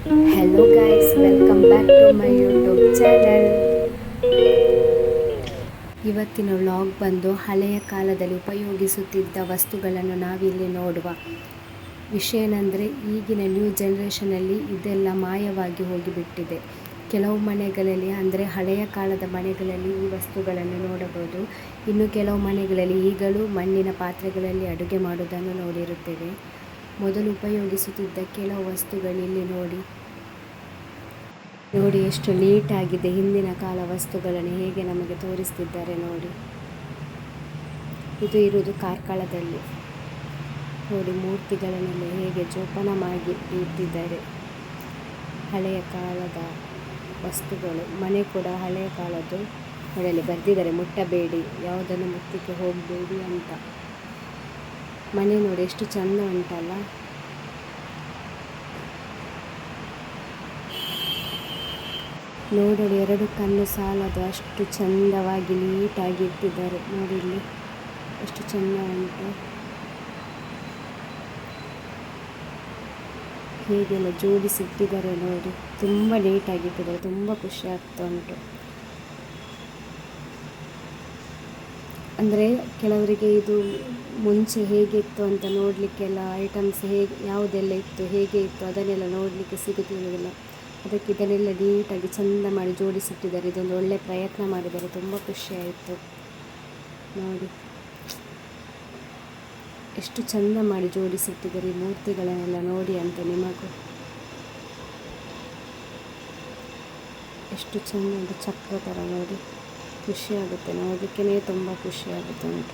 Hello guys, welcome back to my YouTube channel. ಇವತ್ತಿನ vlog ಬಂದು ಹಳೆಯ ಕಾಲದಲ್ಲಿ ಉಪಯೋಗಿಸುತ್ತಿದ್ದ ವಸ್ತುಗಳನ್ನು ನಾವಿಲ್ಲಿ ನೋಡುವ ವಿಷಯ ಏನಂದರೆ ಈಗಿನ ನ್ಯೂ ಜನ್ರೇಷನಲ್ಲಿ ಇದೆಲ್ಲ ಮಾಯವಾಗಿ ಹೋಗಿಬಿಟ್ಟಿದೆ. ಕೆಲವು ಮನೆಗಳಲ್ಲಿ ಅಂದರೆ ಹಳೆಯ ಕಾಲದ ಮನೆಗಳಲ್ಲಿ ಈ ವಸ್ತುಗಳನ್ನು ನೋಡಬಹುದು. ಇನ್ನು ಕೆಲವು ಮನೆಗಳಲ್ಲಿ ಈಗಲೂ ಮಣ್ಣಿನ ಪಾತ್ರೆಗಳಲ್ಲಿ ಅಡುಗೆ ಮಾಡುವುದನ್ನು ನೋಡಿರುತ್ತೇವೆ. ಮೊದಲು ಉಪಯೋಗಿಸುತ್ತಿದ್ದ ಕೆಲವು ವಸ್ತುಗಳಿಲ್ಲಿ ನೋಡಿ ಎಷ್ಟು ನೀಟಾಗಿದೆ. ಹಿಂದಿನ ಕಾಲ ವಸ್ತುಗಳನ್ನು ಹೇಗೆ ನಮಗೆ ತೋರಿಸ್ತಿದ್ದಾರೆ ನೋಡಿ. ಇದು ಇರುವುದು ಕಾರ್ಕಳದಲ್ಲಿ. ನೋಡಿ ಮೂರ್ತಿಗಳನ್ನೆಲ್ಲ ಹೇಗೆ ಜೋಪಾನ ಮಾಡಿ ಇಟ್ಟಿದ್ದಾರೆ. ಹಳೆಯ ಕಾಲದ ವಸ್ತುಗಳು. ಮನೆ ಕೂಡ ಹಳೆಯ ಕಾಲದ್ದು. ನೋಡಿ ಬರೆದಿದ್ದಾರೆ ಮುಟ್ಟಬೇಡಿ, ಯಾವುದನ್ನು ಮುಟ್ಟಲಿಕ್ಕೆ ಹೋಗಬೇಡಿ ಅಂತ. ಮನೆ ನೋಡಿ ಎಷ್ಟು ಚೆಂದ ಉಂಟಲ್ಲ. ನೋಡಲು ಎರಡು ಕಣ್ಣು ಸಾಲದು ಅಷ್ಟು ಚಂದವಾಗಿ ನೀಟಾಗಿ ಇಟ್ಟಿದ್ದಾರೆ. ನೋಡಿ ಇಲ್ಲಿ ಎಷ್ಟು ಚೆಂದ ಉಂಟು. ಹೇಗೆಲ್ಲ ಜೋಡಿಸಿಟ್ಟಿದ್ದಾರೆ ನೋಡಿ. ತುಂಬ ನೀಟಾಗಿ ಇಟ್ಟಿದ್ದಾರೆ. ತುಂಬ ಖುಷಿ ಆಗ್ತಾ ಉಂಟು. ಅಂದರೆ ಕೆಲವರಿಗೆ ಇದು ಮುಂಚೆ ಹೇಗಿತ್ತು ಅಂತ ನೋಡಲಿಕ್ಕೆಲ್ಲ ಐಟಮ್ಸ್ ಯಾವುದೆಲ್ಲ ಇತ್ತು, ಹೇಗೆ ಇತ್ತು ಅದನ್ನೆಲ್ಲ ನೋಡಲಿಕ್ಕೆ ಸಿಗುತ್ತಿರುವುದಿಲ್ಲ. ಅದಕ್ಕೆ ಇದನ್ನೆಲ್ಲ ನೀಟಾಗಿ ಚೆಂದ ಮಾಡಿ ಜೋಡಿಸಿಟ್ಟಿದ್ದಾರೆ. ಇದೊಂದು ಒಳ್ಳೆಯ ಪ್ರಯತ್ನ ಮಾಡಿದ್ದಾರೆ. ತುಂಬ ಖುಷಿಯಾಯಿತು ನೋಡಿ. ಎಷ್ಟು ಚೆಂದ ಮಾಡಿ ಜೋಡಿಸಿಟ್ಟಿದ್ದಾರೆ ಈ ಮೂರ್ತಿಗಳನ್ನೆಲ್ಲ ನೋಡಿ ಅಂತ ನಿಮಗೂ ಎಷ್ಟು ಚೆಂದ ಉಂಟು. ಚಕ್ರ ಥರ ನೋಡಿ. ಖುಷಿಯಾಗುತ್ತೆ ನೋಡಲಿಕ್ಕೇ ತುಂಬ ಖುಷಿಯಾಗುತ್ತೆ ಉಂಟು.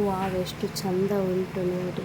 ವಾವ್ ಎಷ್ಟು ಚಂದ ಉಂಟು ನೋಡಿ.